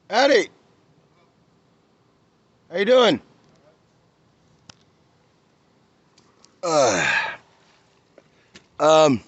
Eddie, how you doing? Uh, um,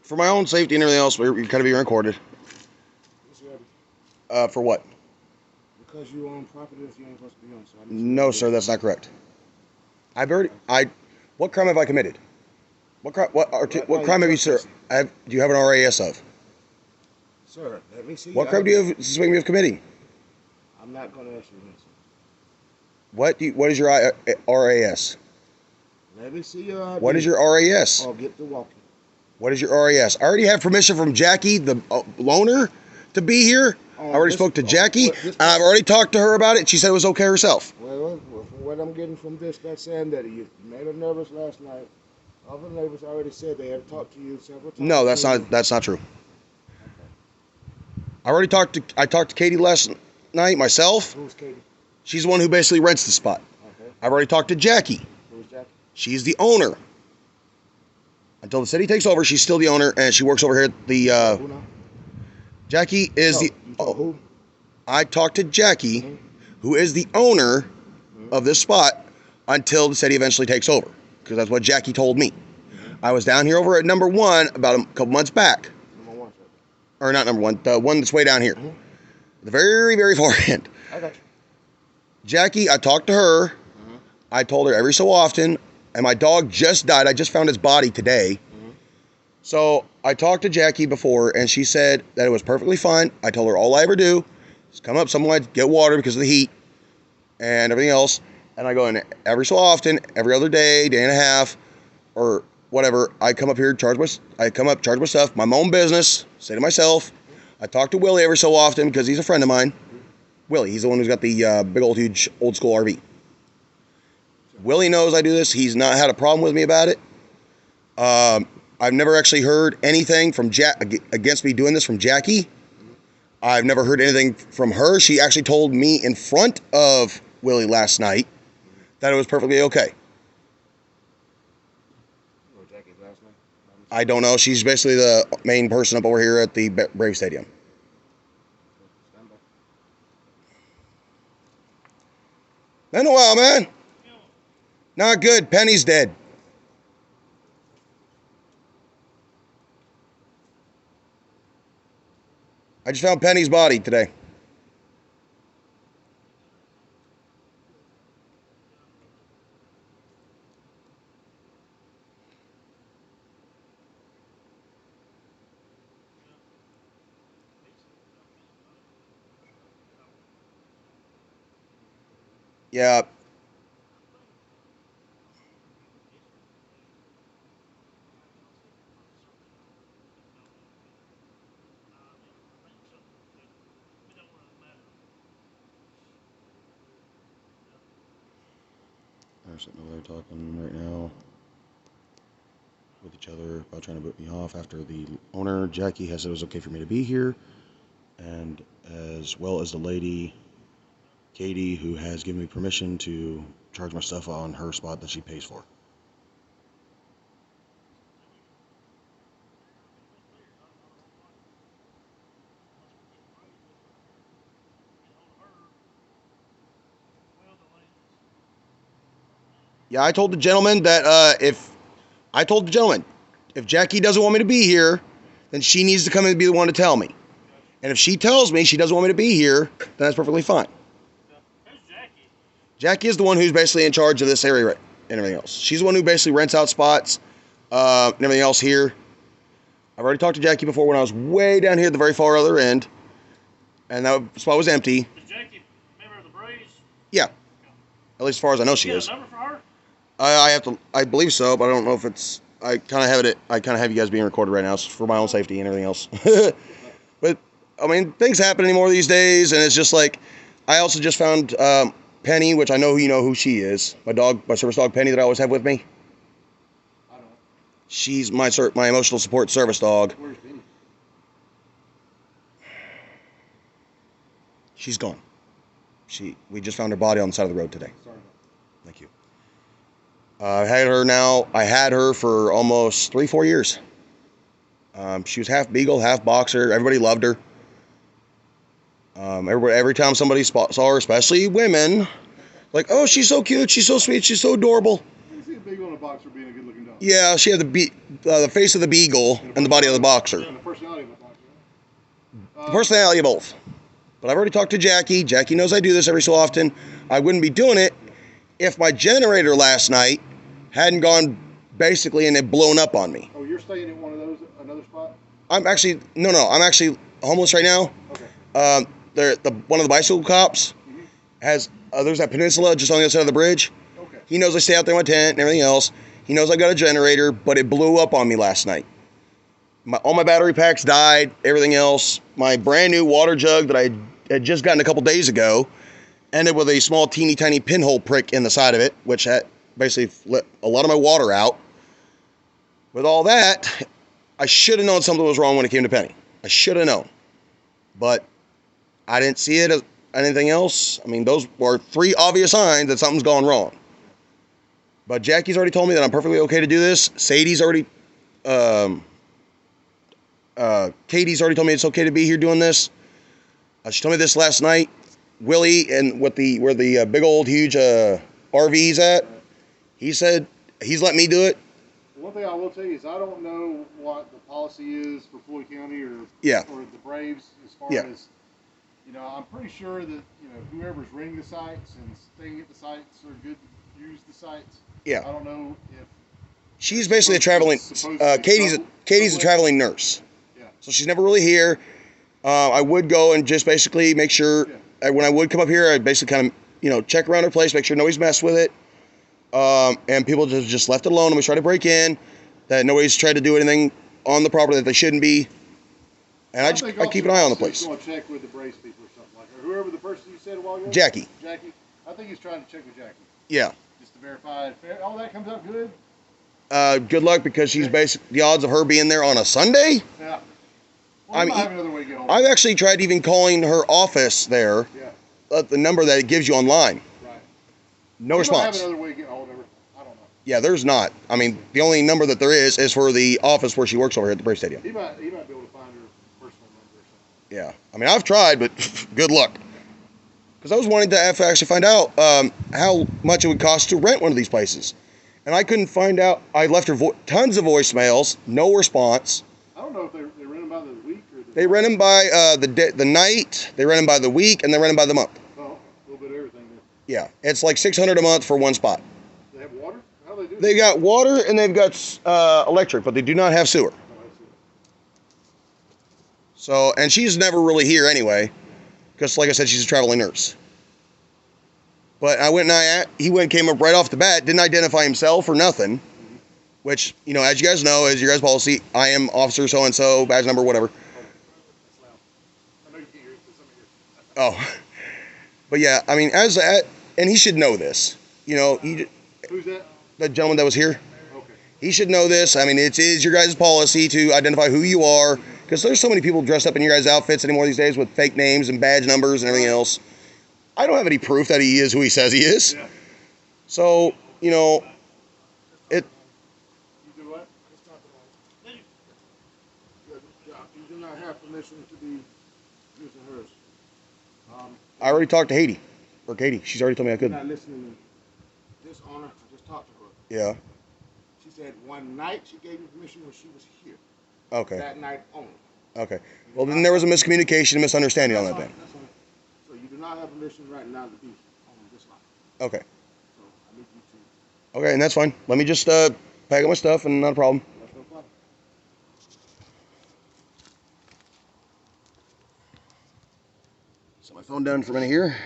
for my own safety and everything else, we're kind of being recorded. Yes, Eddie. For what? Because you own property that you ain't supposed to be on, so I need you to No, do sir, this. that's not correct. I've already. What crime have I committed? What crime? What Right now, you're crime have you, sir? trespassing. Do you have an RAS of? Sir, let me see What your crime do you ID. have suspect me of committing? I'm not going to ask you an answer. What is your RAS? Let me see your ID. What is your RAS? Or get to walking. What is your RAS? I already have permission from Jackie, the loaner, to be here. I already spoke to Jackie, and I've already talked to her about it. She said it was okay herself. Well, from what I'm getting from dispatch saying that you made her nervous last night. Other neighbors already said they have talked to you several times. No, that's not true. I talked to Katie last night myself. Who's Katie? She's the one who basically rents the spot. Okay. I've already talked to Jackie. Who's Jackie? She's the owner. Until the city takes over, she's still the owner, and she works over here at the. Who now? Jackie is No, the. you told who? I talked to Jackie, Mhm. who is the owner of this spot, until the city eventually takes over, because that's what Jackie told me. I was down here over at number one about a couple months back, Number one, sir. or not number one, the one that's way down here, Mhm. the very, very far end. I got you. Jackie, I talked to her. Mhm. I told her every so often, and my dog just died. I just found his body today. Mhm. So I talked to Jackie before, and she said that it was perfectly fine. I told her all I ever do is come up somewhere, get water because of the heat and everything else. And I go in every so often, every other day, day and a half, or whatever. I come up here, charge my stuff, my own business, say to myself. I talk to Willie every so often because he's a friend of mine. Willie, he's the one who's got the big old huge old school RV. Willie knows I do this. He's not had a problem with me about it. I've never actually heard anything from against me doing this from Jackie. I've never heard anything from her. She actually told me in front of Willie last night that it was perfectly okay. You know Jackie's last name? I don't know. She's basically the main person up over here at the Brave Stadium. Stand by. Been a while, man. Not good. Penny's dead. I just found Penny's body today. Yeah. They're sitting over there talking right now with each other about trying to boot me off after the owner, Jackie, has said it was okay for me to be here, and as well as the lady, Katie, who has given me permission to charge my stuff on her spot that she pays for. Yeah, I told the gentleman that if Jackie doesn't want me to be here, then she needs to come and be the one to tell me. And if she tells me she doesn't want me to be here, then that's perfectly fine. Jackie is the one who's basically in charge of this area and everything else. She's the one who basically rents out spots and everything else here. I've already talked to Jackie before when I was way down here at the very far other end, and that spot was empty. Is Jackie a member of the Braves? Yeah, at least as far as I know she You got is. a number for her? I believe so, but I don't know if it's. I kind of have it. I kind of have you guys being recorded right now for my own safety and everything else. But I mean, things happen anymore these days, and it's just like I also just found Penny, which I know you know who she is. My service dog Penny that I always have with me. I don't know. She's my emotional support service dog. Where's Benny? She's gone. We just found her body on the side of the road today. Sorry. Thank you. I had her for almost 3-4 years. She was half beagle, half boxer. Everybody loved her. Every time somebody saw her, especially women, like, oh, she's so cute, she's so sweet, she's so adorable. You see a beagle and a boxer being a good-looking dog. Yeah, she had the face of the beagle and the body of the boxer. And the personality of the boxer. The personality of both. But I've already talked to Jackie. Jackie knows I do this every so often. I wouldn't be doing it if my generator last night hadn't gone basically and it blown up on me. Oh, you're staying at one of those, another spot? I'm actually homeless right now. Okay. One of the bicycle cops has there's that peninsula just on the other side of the bridge. Okay. He knows I stay out there in my tent and everything else. He knows I got a generator, but it blew up on me last night. All my battery packs died, everything else. My brand new water jug that I had just gotten a couple days ago ended with a small teeny tiny pinhole prick in the side of it, which had basically let a lot of my water out. With all that, I should have known something was wrong when it came to Penny. I should have known. But I didn't see it as anything else. I mean, those were 3 obvious signs that something's gone wrong. But Jackie's already told me that I'm perfectly okay to do this. Katie's already told me it's okay to be here doing this. She told me this last night. Willie, and where the big old huge RV's at, he said he's let me do it. One thing I will tell you is I don't know what the policy is for Floyd County or the Braves as far as, I'm pretty sure that, whoever's renting the sites and staying at the sites are good to use the sites. Yeah. I don't know if she's basically a traveling. Katie's a traveling nurse. Yeah. So she's never really here. I would go and just basically make sure when I would come up here, I'd basically kind of check around her place, make sure nobody's messed with it, and people just left it alone. Nobody's tried to break in. That nobody's tried to do anything on the property that they shouldn't be. And I keep an eye on the place. Going to check with the Braves people or something like that. Or whoever the person you said a while ago. Jackie. I think he's trying to check with Jackie. Yeah. Just to verify if all that comes out good. Good luck, because she's the odds of her being there on a Sunday. Yeah. Well, have another way to get hold of I've actually tried even calling her office there. Yeah. The number that it gives you online. Right. No response. Have another way to get hold of her. I don't know. Yeah, there's not. I mean, the only number that there is for the office where she works over here at the Brave Stadium. He might be able to find her personal number or something. Yeah. I mean, I've tried, but good luck. Because I was wanting to actually find out how much it would cost to rent one of these places. And I couldn't find out. I left her tons of voicemails, no response. I don't know if they rent them by the week or They rent them by the night, they rent them by the week, and they rent them by the month. Oh, a little bit of everything then. Yeah, it's like $600 a month for one spot. They have water? How do they do that? They've got water and they've got electric, but they do not have sewer. Oh, I see. So, and she's never really here anyway, because like I said, she's a traveling nurse. But I went and he came up right off the bat, didn't identify himself or nothing, which, as you guys know, is your guys' policy. I am officer so-and-so, badge number, whatever. I know you can't hear it, but somebody hears. Oh. But yeah, I mean, and he should know this. Who's that? The gentleman that was here. Okay. He should know this. I mean, it is your guys' policy to identify who you are, because there's so many people dressed up in your guys' outfits anymore these days with fake names and badge numbers and everything else. I don't have any proof that he is who he says he is. Yeah. So, it. You do what? You do not have permission to be using hers. I already talked to Katie. She's already told me I You're couldn't. not listening to me. This owner, I just talked to her. Yeah. She said one night she gave me permission when she was here. Okay. That night only. Okay. Well, then there was a miscommunication and misunderstanding on that then. That's all. So you do not have permission right now to be on this line. Okay. So I need you to. Okay, and that's fine. Let me just pack up my stuff and not a problem. That's no problem. Set my phone down for a minute here.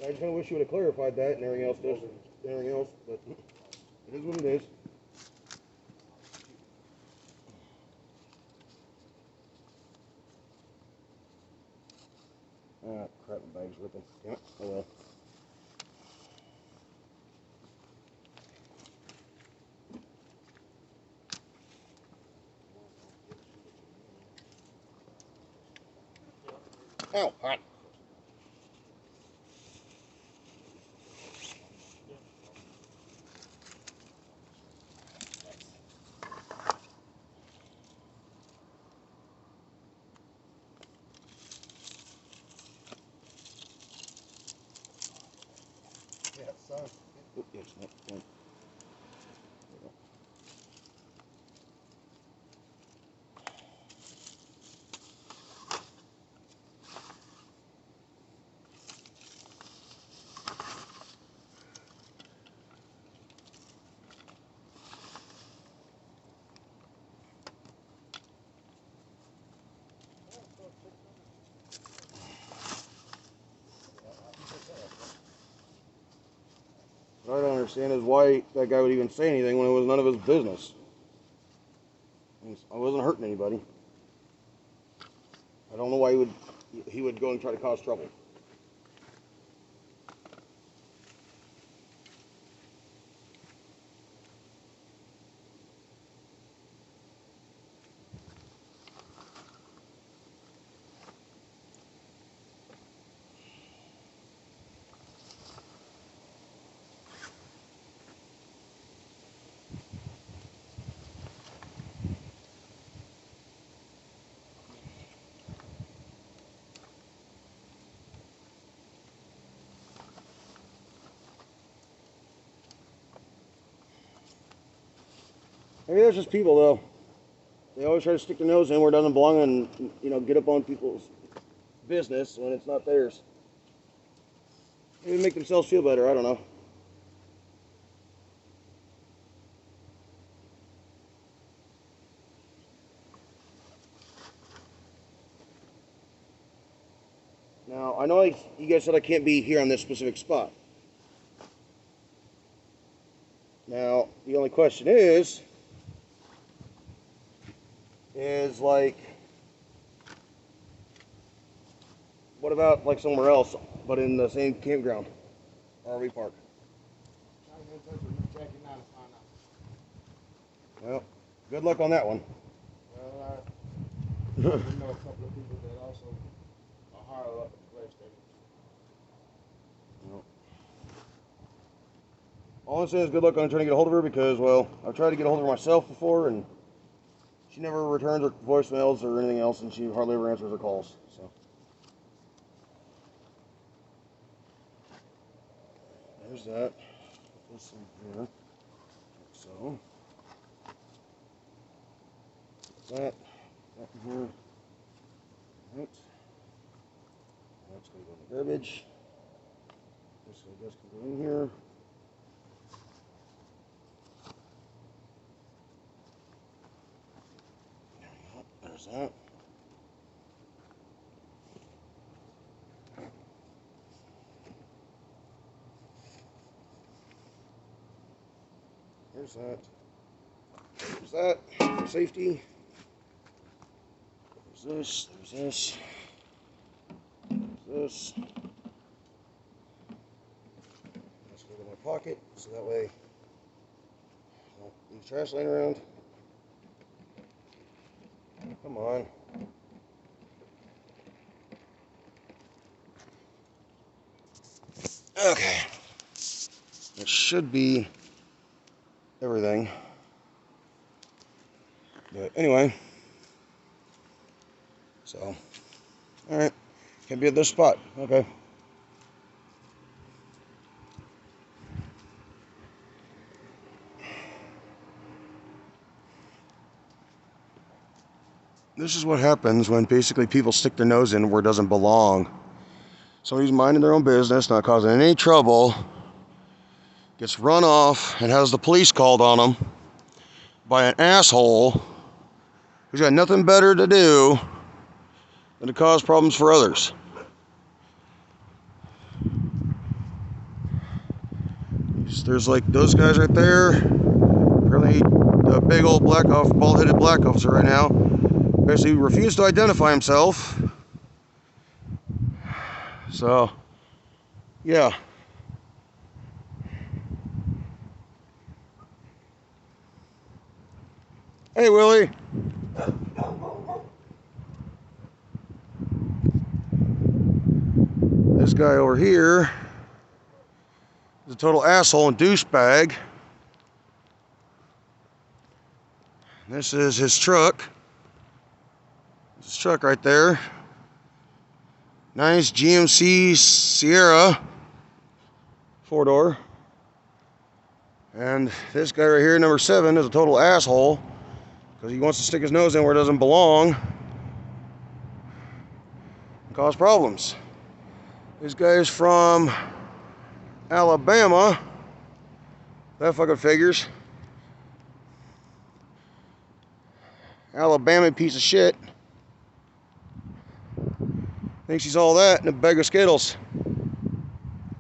I just kind of wish you would have clarified that and everything else, but it is what it is. Ah, crap, my bag's ripping. Damn it. Oh well. Ow, hot. Sorry. Oh, yes, no, no. What I don't understand is why that guy would even say anything when it was none of his business. I wasn't hurting anybody. I don't know why he would go and try to cause trouble. Maybe there's just people though. They always try to stick their nose in where it doesn't belong and, you know, get up on people's business when it's not theirs. Maybe make themselves feel better, I don't know. Now, I know you guys said I can't be here on this specific spot. Now, the only question is like, what about like somewhere else, but in the same campground, RV park? Try to get in touch with Miss Jackie now to find out. Well, good luck on that one. Well, I know a couple of people that also are higher up at the place station. Well, all I'm saying is good luck on trying to get a hold of her because, well, I've tried to get a hold of her myself before and she never returns her voicemails or anything else, and she hardly ever answers her calls. So there's that. Put this in here. Like so. That in here. Right. That's going to go in the garbage. This I guess can go in here. There we go. There's that. There's that. There's that. For safety. There's this. There's this. There's this. Let's go to my pocket so that way I don't leave trash laying around. Come on. Okay. That should be everything. But anyway. So, alright. Can be at this spot. Okay. This is what happens when basically people stick their nose in where it doesn't belong. Somebody's minding their own business, not causing any trouble, gets run off and has the police called on them by an asshole who's got nothing better to do than to cause problems for others. There's like those guys right there. Apparently a big old bald-headed black officer right now basically refused to identify himself. So, yeah. Hey, Willie. This guy over here is a total asshole and douchebag. This is his truck. His truck right there. Nice GMC Sierra 4-door. And this guy right here, number 7, is a total asshole because he wants to stick his nose in where it doesn't belong and cause problems. This guy is from Alabama. That fucking figures. Alabama piece of shit. Thinks he's all that in a bag of Skittles.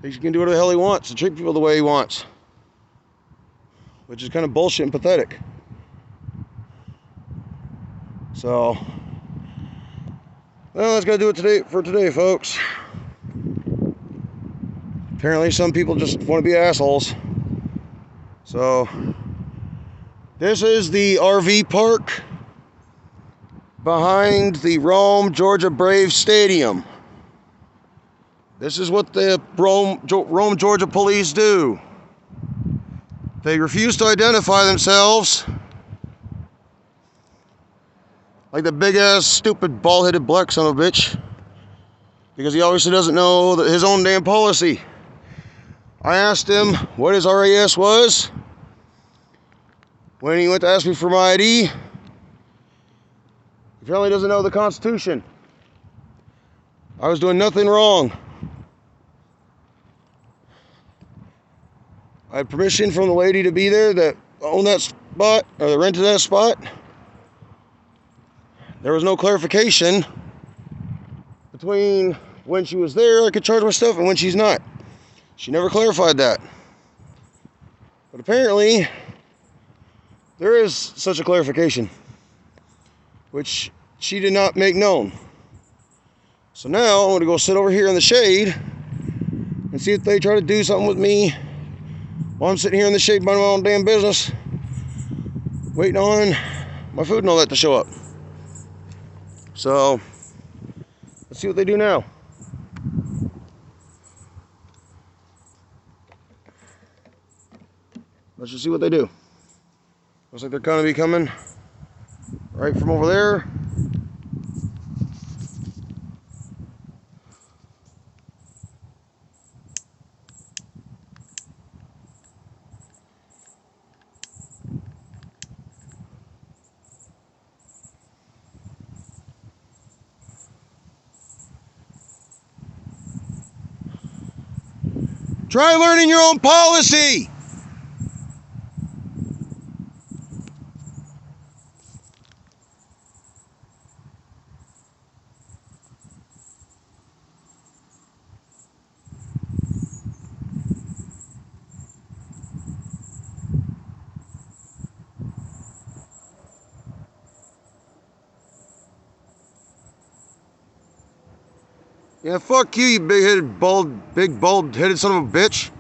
Thinks he can do whatever the hell he wants and treat people the way he wants. Which is kind of bullshit and pathetic. So, well, that's gonna do it for today, folks. Apparently some people just want to be assholes. So, this is the RV park behind the Rome, Georgia Braves Stadium. This is what the Rome, Georgia police do. They refuse to identify themselves. Like the big-ass, stupid, bald-headed black son of a bitch. Because he obviously doesn't know his own damn policy. I asked him what his RAS was. When he went to ask me for my ID, he apparently doesn't know the Constitution. I was doing nothing wrong. I had permission from the lady to be there that owned that spot, or that rented that spot. There was no clarification between when she was there, I could charge my stuff, and when she's not. She never clarified that. But apparently, there is such a clarification, which she did not make known. So now I'm going to go sit over here in the shade and see if they try to do something with me while I'm sitting here in the shade minding my own damn business, waiting on my food and all that to show up. So, let's see what they do now. Let's just see what they do. Looks like they're going to be coming right from over there. Try learning your own policy. Yeah, fuck you, you big-headed, bald-headed son of a bitch.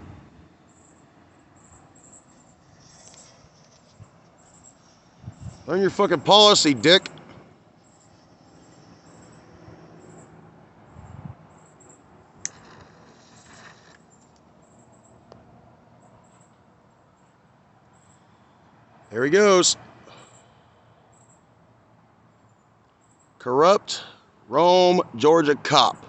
Learn your fucking policy, dick. There he goes. Corrupt Rome, Georgia cop.